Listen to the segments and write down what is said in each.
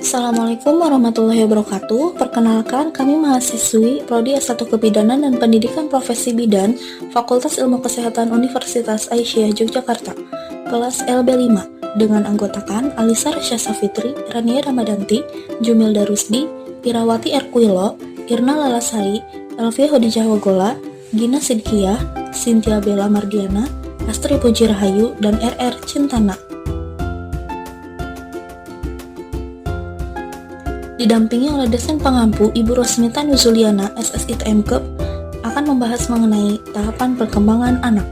Assalamualaikum warahmatullahi wabarakatuh. Perkenalkan, kami mahasiswi Prodi S1 Kebidanan dan Pendidikan Profesi Bidan, Fakultas Ilmu Kesehatan Universitas Aisyah Yogyakarta, kelas LB5, dengan anggotakan Alisa Rasya Safitri, Rania Ramadanti, Jumil Darusdi, Irawati Erkuilo, Irna Lalasari, Elvia Hodijah Wagola, Gina Sidkiyah, Cynthia Bella Mardiana, Astri Puji Rahayu, dan RR Cintana. Didampingi oleh dosen pengampu Ibu Rosmita Nuzuliana, SSITM Kep, akan membahas mengenai tahapan perkembangan anak.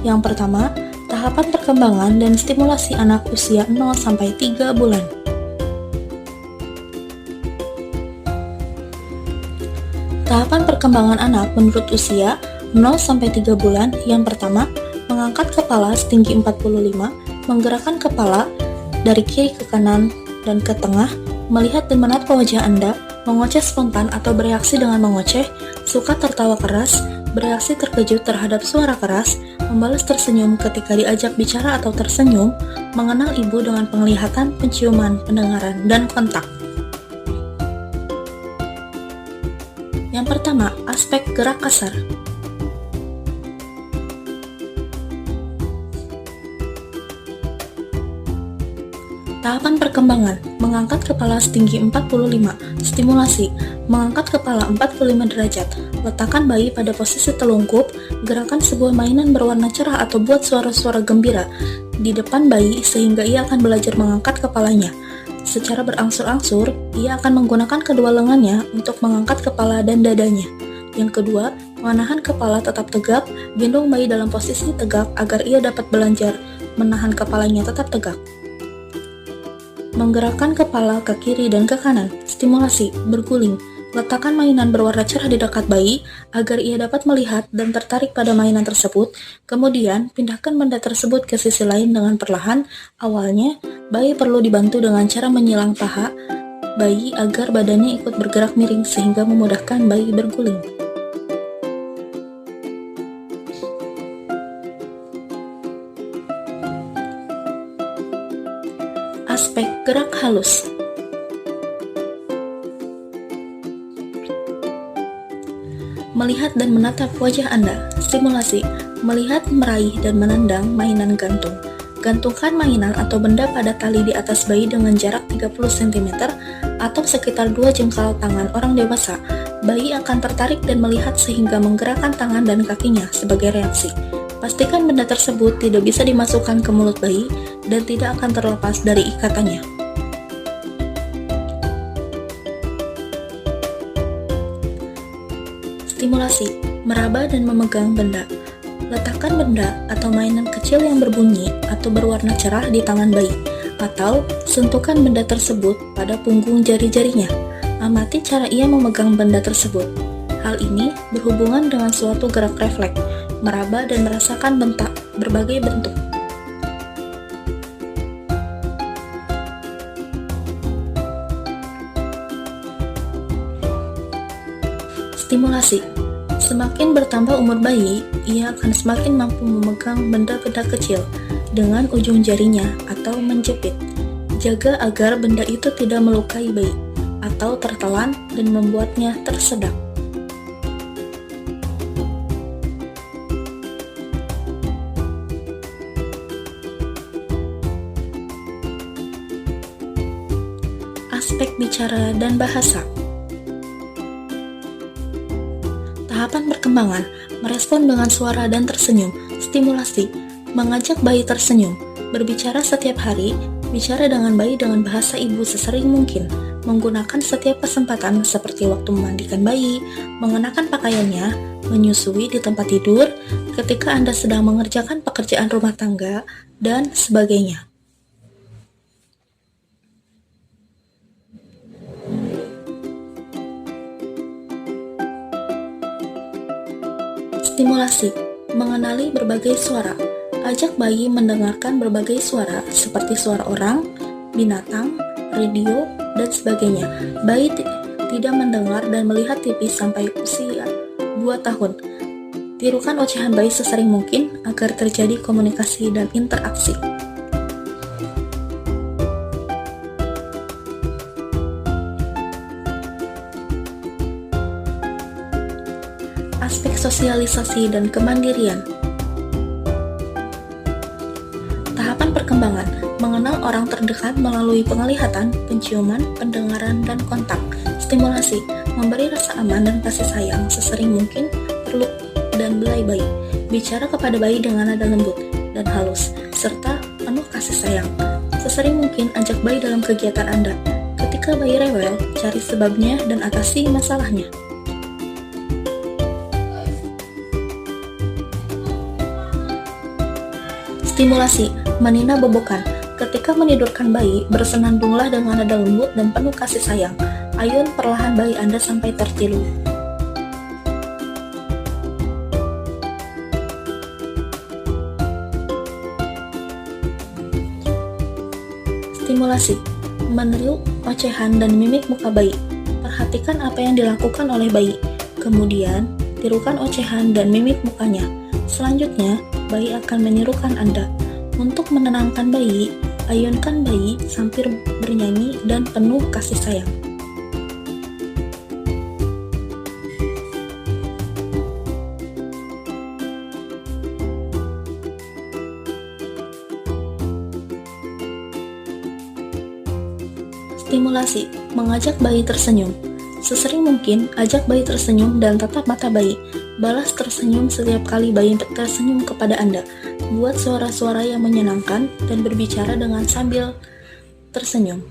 Yang pertama, tahapan perkembangan dan stimulasi anak usia 0-3 bulan. Tahapan perkembangan anak menurut usia 0-3 bulan. Yang pertama, mengangkat kepala setinggi 45, menggerakkan kepala dari kiri ke kanan dan ke tengah, melihat dan menatap wajah Anda, mengoceh spontan atau bereaksi dengan mengoceh, suka tertawa keras, bereaksi terkejut terhadap suara keras, membalas tersenyum ketika diajak bicara atau tersenyum, mengenal ibu dengan penglihatan, penciuman, pendengaran, dan kontak. Yang pertama, aspek gerak kasar. Tahapan perkembangan, mengangkat kepala setinggi 45, stimulasi, mengangkat kepala 45 derajat, letakkan bayi pada posisi telungkup, gerakan sebuah mainan berwarna cerah atau buat suara-suara gembira di depan bayi sehingga ia akan belajar mengangkat kepalanya. Secara berangsur-angsur, ia akan menggunakan kedua lengannya untuk mengangkat kepala dan dadanya. Yang kedua, menahan kepala tetap tegak, gendong bayi dalam posisi tegak agar ia dapat belajar menahan kepalanya tetap tegak. Menggerakkan kepala ke kiri dan ke kanan, stimulasi, berguling, letakkan mainan berwarna cerah di dekat bayi agar ia dapat melihat dan tertarik pada mainan tersebut, kemudian pindahkan benda tersebut ke sisi lain dengan perlahan. Awalnya, bayi perlu dibantu dengan cara menyilang paha bayi agar badannya ikut bergerak miring sehingga memudahkan bayi berguling. Aspek gerak halus. Melihat dan menatap wajah Anda, stimulasi, melihat, meraih, dan menendang mainan gantung. Gantungkan mainan atau benda pada tali di atas bayi dengan jarak 30 cm atau sekitar 2 jengkal tangan orang dewasa. Bayi akan tertarik dan melihat sehingga menggerakkan tangan dan kakinya sebagai reaksi. Pastikan benda tersebut tidak bisa dimasukkan ke mulut bayi dan tidak akan terlepas dari ikatannya. Stimulasi, meraba dan memegang benda. Letakkan benda atau mainan kecil yang berbunyi atau berwarna cerah di tangan bayi, atau sentuhkan benda tersebut pada punggung jari-jarinya. Amati cara ia memegang benda tersebut. Hal ini berhubungan dengan suatu gerak refleks, meraba dan merasakan berbagai bentuk. Stimulasi, semakin bertambah umur bayi, ia akan semakin mampu memegang benda-benda kecil dengan ujung jarinya atau menjepit. Jaga agar benda itu tidak melukai bayi atau tertelan dan membuatnya tersedak. Aspek bicara dan bahasa. Tahapan perkembangan, merespon dengan suara dan tersenyum, stimulasi, mengajak bayi tersenyum, berbicara setiap hari, bicara dengan bayi dengan bahasa ibu sesering mungkin, menggunakan setiap kesempatan seperti waktu memandikan bayi, mengenakan pakaiannya, menyusui di tempat tidur, ketika Anda sedang mengerjakan pekerjaan rumah tangga, dan sebagainya. Stimulasi, mengenali berbagai suara. Ajak bayi mendengarkan berbagai suara seperti suara orang, binatang, radio, dan sebagainya. Bayi tidak mendengar dan melihat TV sampai usia 2 tahun. Tirukan ocehan bayi sesering mungkin agar terjadi komunikasi dan interaksi. sosialisasi dan kemandirian. Tahapan perkembangan, mengenal orang terdekat melalui penglihatan, penciuman, pendengaran, dan kontak. Stimulasi, memberi rasa aman dan kasih sayang sesering mungkin, peluk dan belai bayi. Bicara kepada bayi dengan nada lembut dan halus, serta penuh kasih sayang. Sesering mungkin ajak bayi dalam kegiatan Anda. Ketika bayi rewel, cari sebabnya dan atasi masalahnya. Stimulasi, menina bobokan. Ketika menidurkan bayi, bersenandunglah dengan nada lembut dan penuh kasih sayang. Ayun perlahan bayi Anda sampai tertidur. Stimulasi, meniru ocehan dan mimik muka bayi. Perhatikan apa yang dilakukan oleh bayi. Kemudian, tirukan ocehan dan mimik mukanya. Selanjutnya, bayi akan menirukan Anda. Untuk menenangkan bayi, ayunkan bayi sambil bernyanyi dan penuh kasih sayang. Stimulasi, mengajak bayi tersenyum. Sesering mungkin, ajak bayi tersenyum dan tatap mata bayi. Balas tersenyum setiap kali bayi tersenyum kepada Anda. Buat suara-suara yang menyenangkan dan berbicara dengan sambil tersenyum.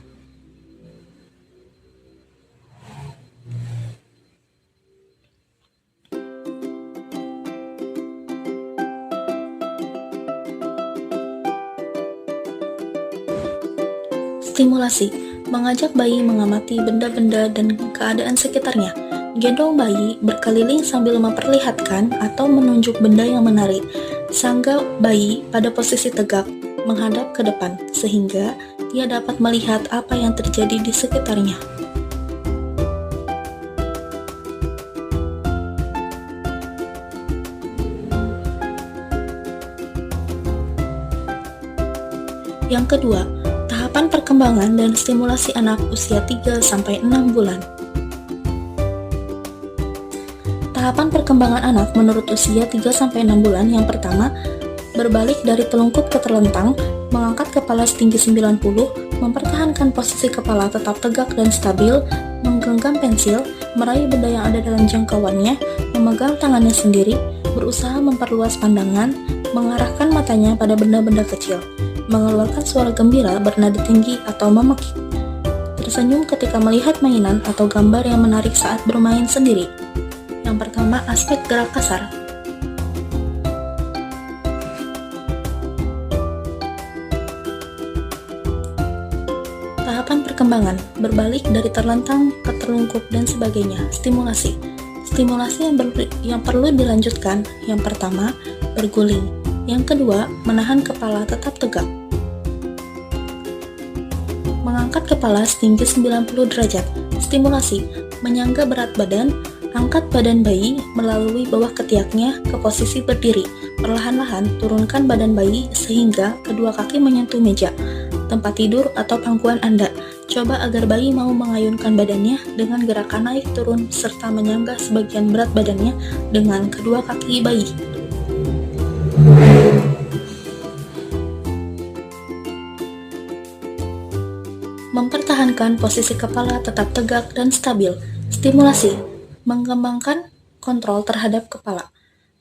Stimulasi, mengajak bayi mengamati benda-benda dan keadaan sekitarnya. Gendong bayi berkeliling sambil memperlihatkan atau menunjuk benda yang menarik. Sangga bayi pada posisi tegak, menghadap ke depan, sehingga ia dapat melihat apa yang terjadi di sekitarnya. Yang kedua, tahapan perkembangan dan stimulasi anak usia 3-6 bulan. Tahapan perkembangan anak menurut usia 3-6 bulan yang pertama, berbalik dari telungkup ke terlentang, mengangkat kepala setinggi 90, mempertahankan posisi kepala tetap tegak dan stabil, menggenggam pensil, meraih benda yang ada dalam jangkauannya, memegang tangannya sendiri, berusaha memperluas pandangan, mengarahkan matanya pada benda-benda kecil, mengeluarkan suara gembira bernada tinggi atau memekik, tersenyum ketika melihat mainan atau gambar yang menarik saat bermain sendiri. Yang pertama, aspek gerak kasar. Tahapan perkembangan, berbalik dari terlentang ke terlungkup dan sebagainya. Stimulasi. Stimulasi yang perlu dilanjutkan. Yang pertama, berguling. Yang kedua, menahan kepala tetap tegak. Mengangkat kepala setinggi 90 derajat. Stimulasi, menyangga berat badan. Angkat badan bayi melalui bawah ketiaknya ke posisi berdiri. Perlahan-lahan turunkan badan bayi sehingga kedua kaki menyentuh meja, tempat tidur atau pangkuan Anda. Coba agar bayi mau mengayunkan badannya dengan gerakan naik turun serta menyangga sebagian berat badannya dengan kedua kaki bayi. Mempertahankan posisi kepala tetap tegak dan stabil. Stimulasi, mengembangkan kontrol terhadap kepala.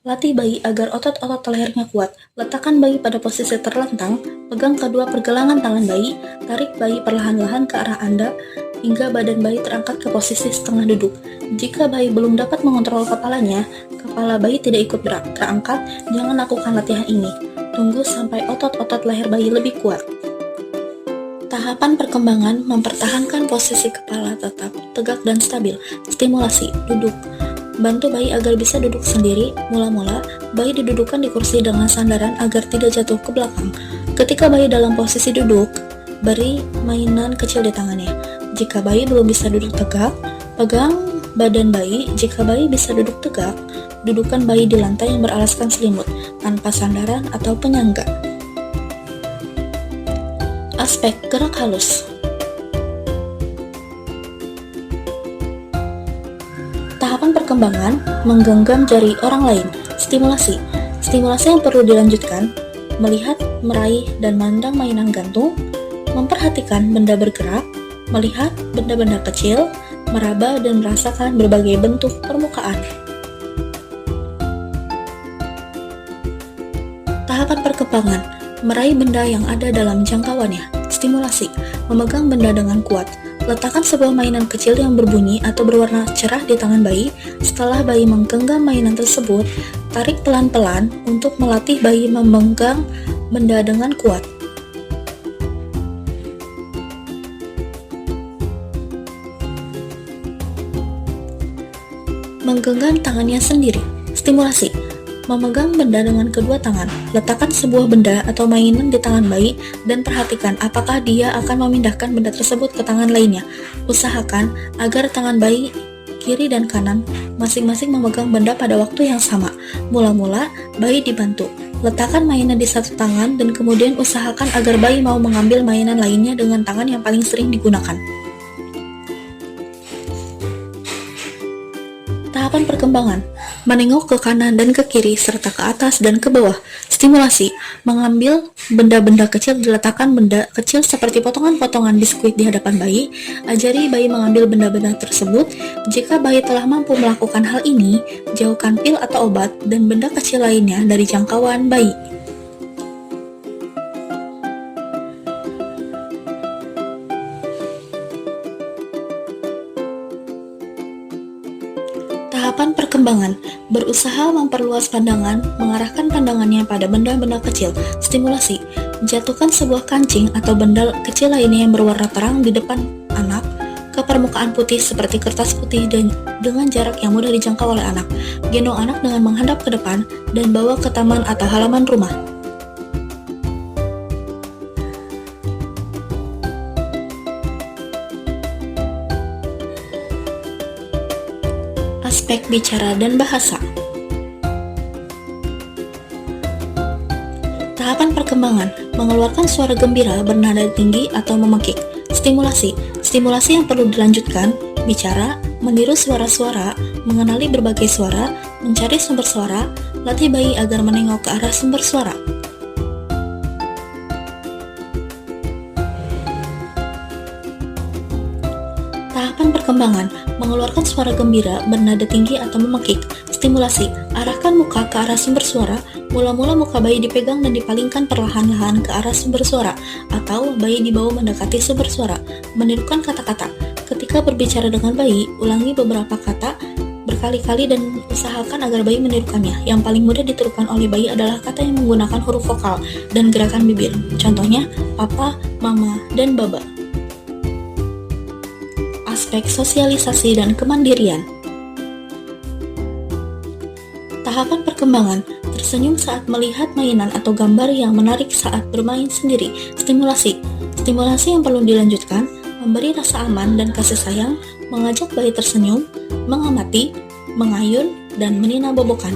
Latih bayi agar otot-otot lehernya kuat. Letakkan bayi pada posisi terlentang, pegang kedua pergelangan tangan bayi, tarik bayi perlahan-lahan ke arah Anda, hingga badan bayi terangkat ke posisi setengah duduk. Jika bayi belum dapat mengontrol kepalanya, kepala bayi tidak ikut terangkat, jangan lakukan latihan ini. Tunggu sampai otot-otot leher bayi lebih kuat. Tahapan perkembangan, mempertahankan posisi kepala tetap tegak dan stabil. Stimulasi, duduk. Bantu bayi agar bisa duduk sendiri. Mula-mula, bayi didudukkan di kursi dengan sandaran agar tidak jatuh ke belakang. Ketika bayi dalam posisi duduk, beri mainan kecil di tangannya. Jika bayi belum bisa duduk tegak, pegang badan bayi. Jika bayi bisa duduk tegak, dudukkan bayi di lantai yang beralaskan selimut, tanpa sandaran atau penyangga. Aspek gerak halus. Tahapan perkembangan, menggenggam jari orang lain. Stimulasi. Stimulasi yang perlu dilanjutkan: melihat, meraih, dan memandang mainan gantung, memperhatikan benda bergerak, melihat benda-benda kecil, meraba dan merasakan berbagai bentuk permukaan. Tahapan perkembangan: meraih benda yang ada dalam jangkauannya. Stimulasi: memegang benda dengan kuat. Letakkan sebuah mainan kecil yang berbunyi atau berwarna cerah di tangan bayi. Setelah bayi menggenggam mainan tersebut, tarik pelan-pelan untuk melatih bayi memegang benda dengan kuat. Menggenggam tangannya sendiri. Stimulasi: memegang benda dengan kedua tangan. Letakkan sebuah benda atau mainan di tangan bayi dan perhatikan apakah dia akan memindahkan benda tersebut ke tangan lainnya. Usahakan agar tangan bayi kiri dan kanan masing-masing memegang benda pada waktu yang sama. Mula-mula, bayi dibantu. Letakkan mainan di satu tangan dan kemudian usahakan agar bayi mau mengambil mainan lainnya dengan tangan yang paling sering digunakan. Tahapan perkembangan: menengok ke kanan dan ke kiri serta ke atas dan ke bawah. Stimulasi: mengambil benda-benda kecil, diletakkan benda kecil seperti potongan-potongan biskuit di hadapan bayi. Ajari bayi mengambil benda-benda tersebut. Jika bayi telah mampu melakukan hal ini, jauhkan pil atau obat dan benda kecil lainnya dari jangkauan bayi. Tahapan perkembangan: berusaha memperluas pandangan, mengarahkan pandangannya pada benda-benda kecil. Stimulasi: jatuhkan sebuah kancing atau benda kecil lainnya yang berwarna terang di depan anak ke permukaan putih seperti kertas putih dan dengan jarak yang mudah dijangkau oleh anak. Gendong anak dengan menghadap ke depan dan bawa ke taman atau halaman rumah. Aspek bicara dan bahasa. Tahapan perkembangan: mengeluarkan suara gembira, bernada tinggi, atau memekik. Stimulasi: stimulasi yang perlu dilanjutkan: bicara, meniru suara-suara, mengenali berbagai suara, mencari sumber suara, latih bayi agar menengok ke arah sumber suara. Tahapan perkembangan: mengeluarkan suara gembira, bernada tinggi, atau memekik. Stimulasi: arahkan muka ke arah sumber suara. Mula-mula muka bayi dipegang dan dipalingkan perlahan-lahan ke arah sumber suara, atau bayi dibawa mendekati sumber suara. Menirukan kata-kata. Ketika berbicara dengan bayi, ulangi beberapa kata berkali-kali dan usahakan agar bayi menirukannya. Yang paling mudah ditirukan oleh bayi adalah kata yang menggunakan huruf vokal dan gerakan bibir. Contohnya, papa, mama, dan baba. Aspek sosialisasi dan kemandirian. Tahapan perkembangan: tersenyum saat melihat mainan atau gambar yang menarik saat bermain sendiri. Stimulasi: stimulasi yang perlu dilanjutkan: memberi rasa aman dan kasih sayang, mengajak bayi tersenyum, mengamati, mengayun, dan meninabobokan.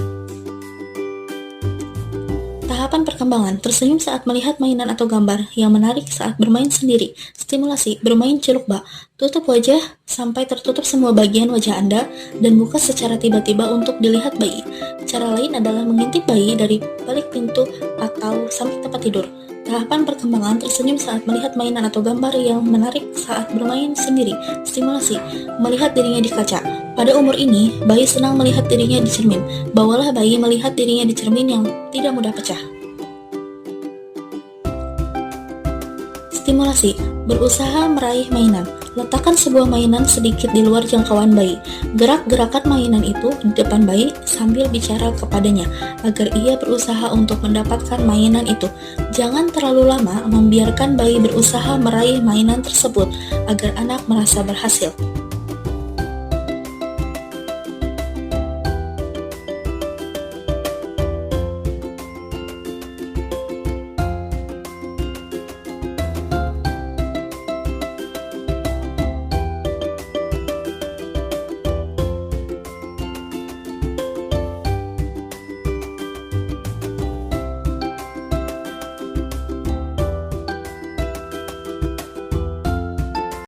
Tahapan perkembangan: tersenyum saat melihat mainan atau gambar yang menarik saat bermain sendiri. Stimulasi: bermain celuk bak. Tutup wajah sampai tertutup semua bagian wajah Anda dan buka secara tiba-tiba untuk dilihat bayi. Cara lain adalah mengintip bayi dari balik pintu atau samping tempat tidur. Tahapan perkembangan: tersenyum saat melihat mainan atau gambar yang menarik saat bermain sendiri. Stimulasi: melihat dirinya di kaca. Pada umur ini, bayi senang melihat dirinya di cermin. Bawalah bayi melihat dirinya di cermin yang tidak mudah pecah. Stimulasi: berusaha meraih mainan. Letakkan sebuah mainan sedikit di luar jangkauan bayi. Gerak-gerakan mainan itu di depan bayi sambil bicara kepadanya agar ia berusaha untuk mendapatkan mainan itu. Jangan terlalu lama membiarkan bayi berusaha meraih mainan tersebut agar anak merasa berhasil.